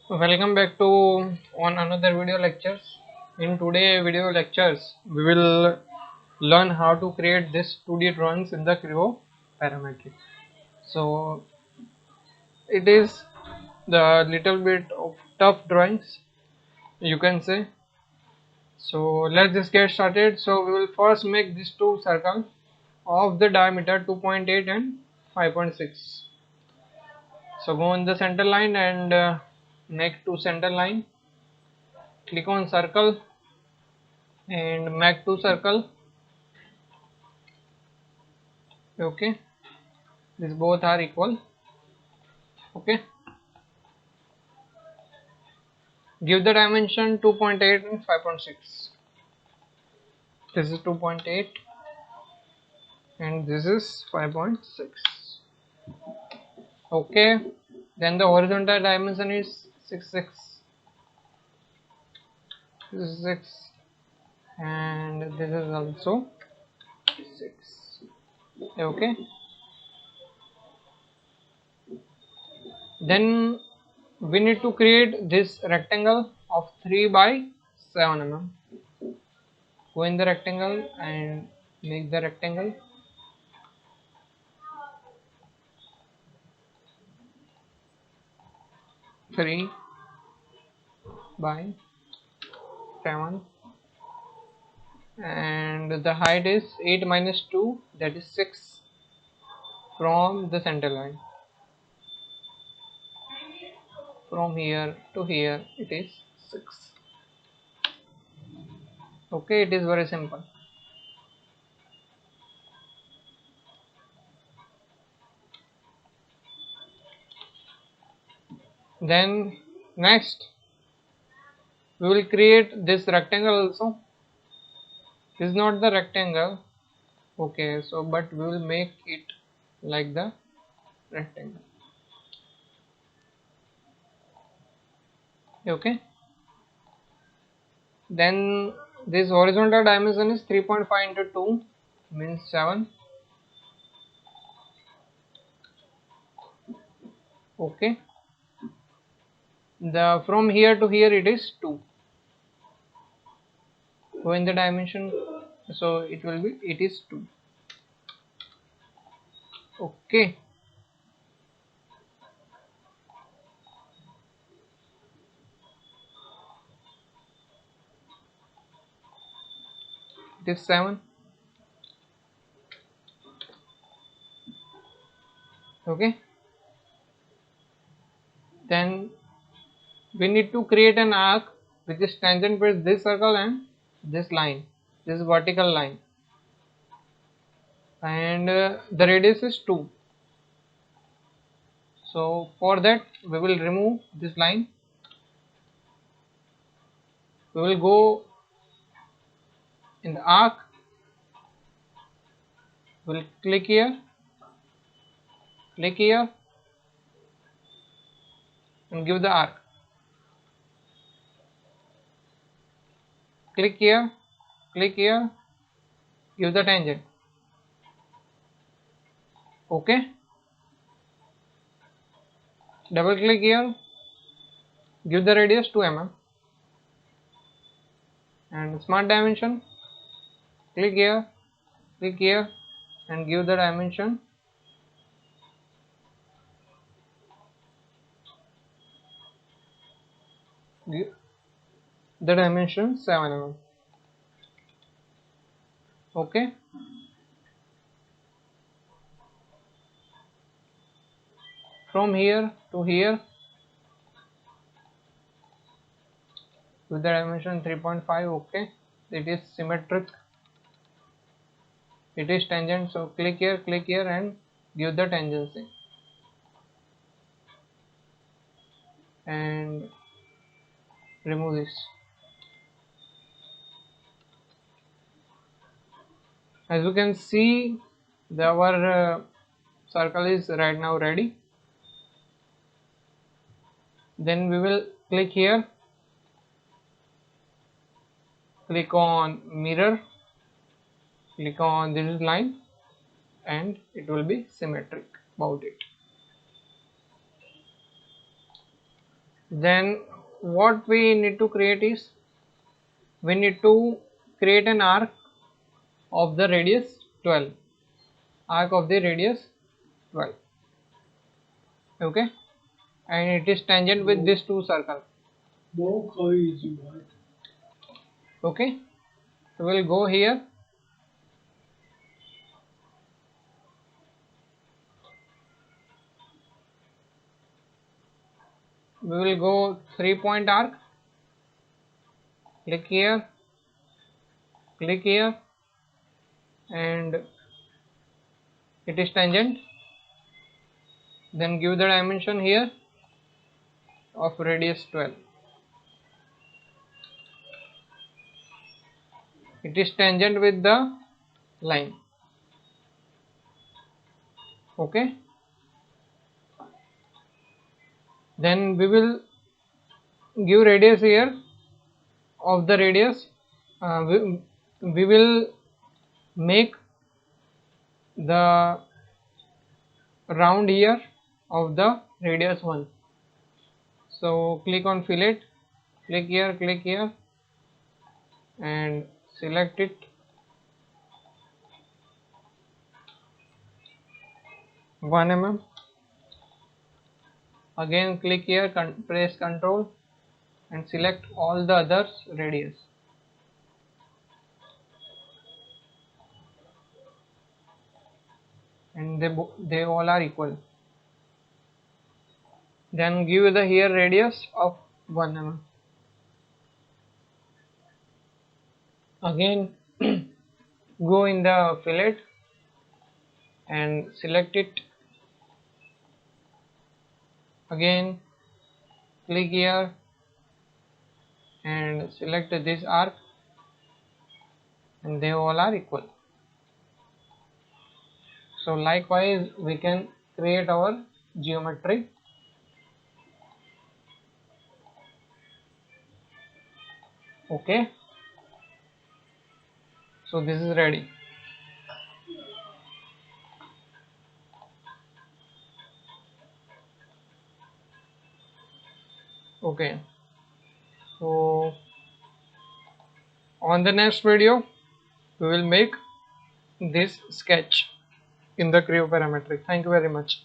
Welcome back to on another video lectures. In today video lectures, we will learn how to create this 2D drawings in the Creo parametric. So it is the little bit of tough drawings, you can say. So let's just get started. So we will first make these two circles of the diameter 2.8 and 5.6. So go on the center line and make two center line. Click on circle and make two circle. Okay, these both are equal. Okay, give the dimension 2.8 and 5.6. This is 2.8 and this is 5.6. Okay, then the horizontal dimension is 6. This is 6 and this is also 6. Okay, then we need to create this rectangle of 3 by 7 mm. Go in the rectangle and make the rectangle. Three by 7 and the height is 8 minus 2, that is 6 from the center line. From here to here it is 6. Okay, it is very simple. Then next we will create this rectangle also. This is not the rectangle, okay, so but we will make it like the rectangle. Okay, then this horizontal dimension is 3.5 into 2 means 7. Okay, the from here to here it is 2. Go in the dimension, so it will be, it is 2. Okay, it is 7. Okay, then we need to create an arc which is tangent with this circle and this line, this vertical line, and the radius is 2. So for that we will remove this line. We will go in the arc, we will click here and give the arc. Click here, give the tangent. Okay, double click here, give the radius 2 mm and smart dimension. Click here and give the dimension. Give the dimension 7 mm. Okay, from here to here with the dimension 3.5. Okay, it is symmetric, it is tangent, so click here and give the tangency and remove this. As you can see, our circle is right now ready. Then we will click here, click on mirror, click on this line and it will be symmetric about it. Then what we need to create is, we need to create an arc of the radius 12, arc of the radius 12. Okay, and it is tangent with this two circle. Okay, so we'll go here, we will go 3-point arc, click here, and it is tangent. Then give the dimension here of radius 12. It is tangent with the line. Okay, then we will give radius here of the radius. We will make the round here of the radius 1. So click on fillet, click here and select it. One mm. Again click here, press Ctrl and select all the others radius. And they all are equal. Then give the here radius of 1 mm. Again go in the fillet and select it. Again click here and select this arc, and they all are equal. So likewise we can create our geometry. Okay, so this is ready. Okay, so on the next video we will make this sketch in the Creo parametric. Thank you very much.